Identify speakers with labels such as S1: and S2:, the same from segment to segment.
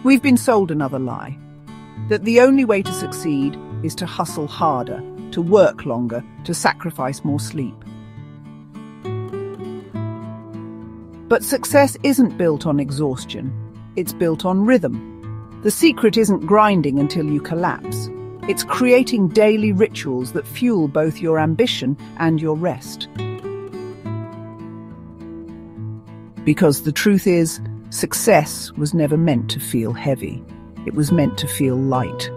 S1: We've been sold another lie, that the only way to succeed is to hustle harder, to work longer, to sacrifice more sleep. But success isn't built on exhaustion, it's built on rhythm. The secret isn't grinding until you collapse. It's creating daily rituals that fuel both your ambition and your rest. Because the truth is, success was never meant to feel heavy. It was meant to feel light.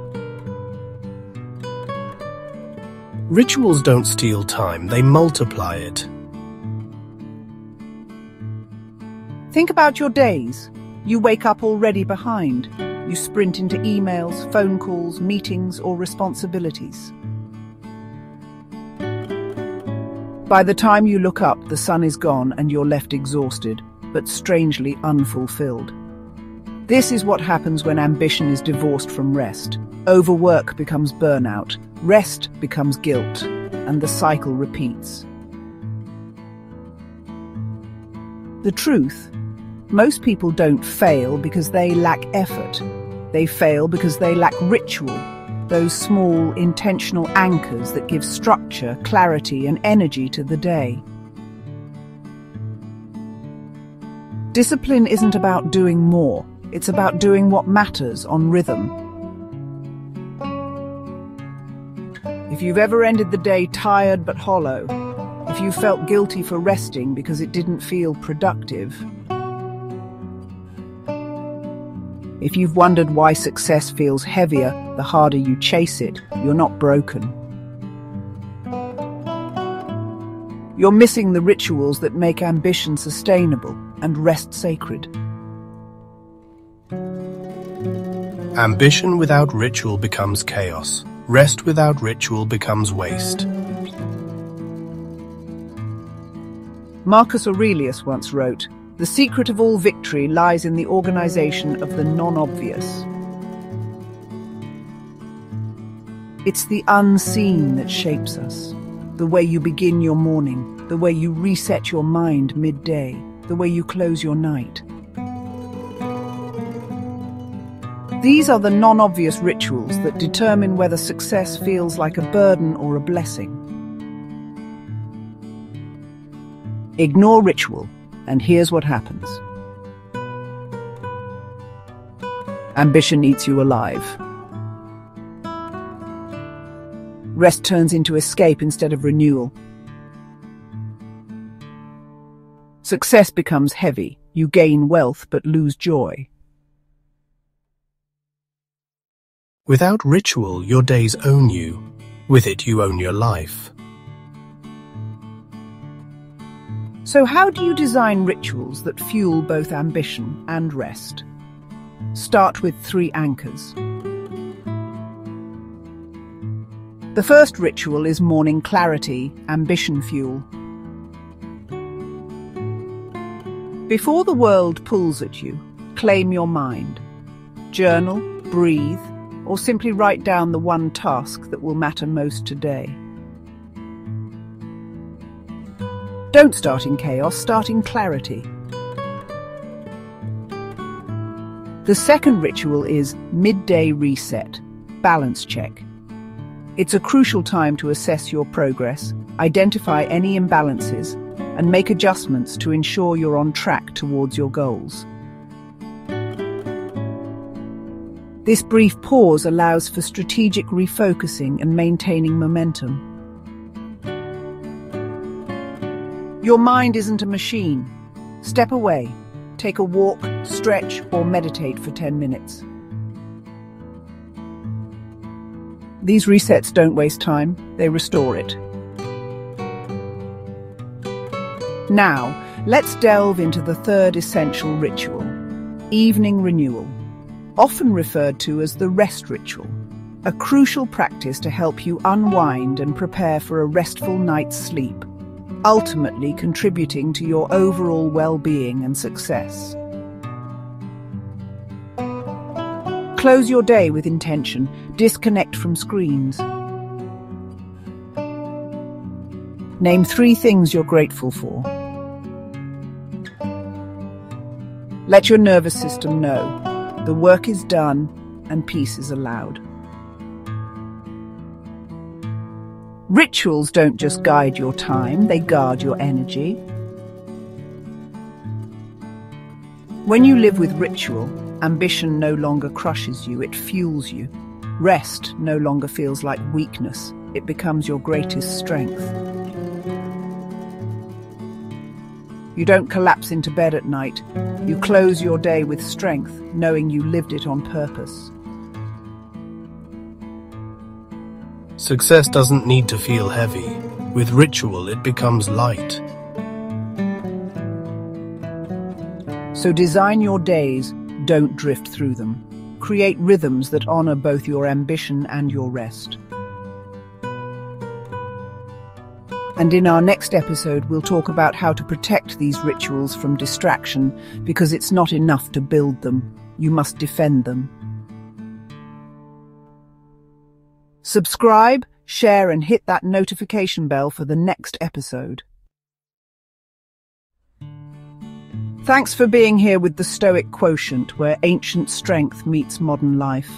S2: Rituals don't steal time, they multiply it.
S1: Think about your days. You wake up already behind. You sprint into emails, phone calls, meetings, or responsibilities. By the time you look up, the sun is gone and you're left exhausted, but strangely unfulfilled. This is what happens when ambition is divorced from rest. Overwork becomes burnout, rest becomes guilt, and the cycle repeats. The truth: most people don't fail because they lack effort. They fail because they lack ritual, those small, intentional anchors that give structure, clarity, and energy to the day. Discipline isn't about doing more, it's about doing what matters on rhythm. If you've ever ended the day tired but hollow, if you felt guilty for resting because it didn't feel productive, if you've wondered why success feels heavier the harder you chase it, you're not broken. You're missing the rituals that make ambition sustainable and rest sacred.
S2: Ambition without ritual becomes chaos. Rest without ritual becomes waste.
S1: Marcus Aurelius once wrote, "The secret of all victory lies in the organization of the non-obvious." It's the unseen that shapes us. The way you begin your morning, the way you reset your mind midday, the way you close your night. These are the non-obvious rituals that determine whether success feels like a burden or a blessing. Ignore ritual, and here's what happens. Ambition eats you alive. Rest turns into escape instead of renewal. Success becomes heavy. You gain wealth but lose joy.
S2: Without ritual, your days own you. With it, you own your life.
S1: So how do you design rituals that fuel both ambition and rest? Start with 3 anchors. The first ritual is morning clarity, ambition fuel. Before the world pulls at you, claim your mind. Journal, breathe, or simply write down the one task that will matter most today. Don't start in chaos, start in clarity. The second ritual is midday reset, balance check. It's a crucial time to assess your progress, identify any imbalances, and make adjustments to ensure you're on track towards your goals. This brief pause allows for strategic refocusing and maintaining momentum. Your mind isn't a machine. Step away, take a walk, stretch, or meditate for 10 minutes. These resets don't waste time, they restore it. Now, let's delve into the third essential ritual, evening renewal, often referred to as the rest ritual, a crucial practice to help you unwind and prepare for a restful night's sleep, ultimately contributing to your overall well-being and success. Close your day with intention. Disconnect from screens. Name 3 things you're grateful for. Let your nervous system know. The work is done and peace is allowed. Rituals don't just guide your time, they guard your energy. When you live with ritual, ambition no longer crushes you, it fuels you. Rest no longer feels like weakness, it becomes your greatest strength. You don't collapse into bed at night, you close your day with strength, knowing you lived it on purpose.
S2: Success doesn't need to feel heavy. With ritual, it becomes light.
S1: So design your days, don't drift through them. Create rhythms that honor both your ambition and your rest. And in our next episode, we'll talk about how to protect these rituals from distraction, because it's not enough to build them, you must defend them. Subscribe, share, and hit that notification bell for the next episode. Thanks for being here with the Stoic Quotient, where ancient strength meets modern life.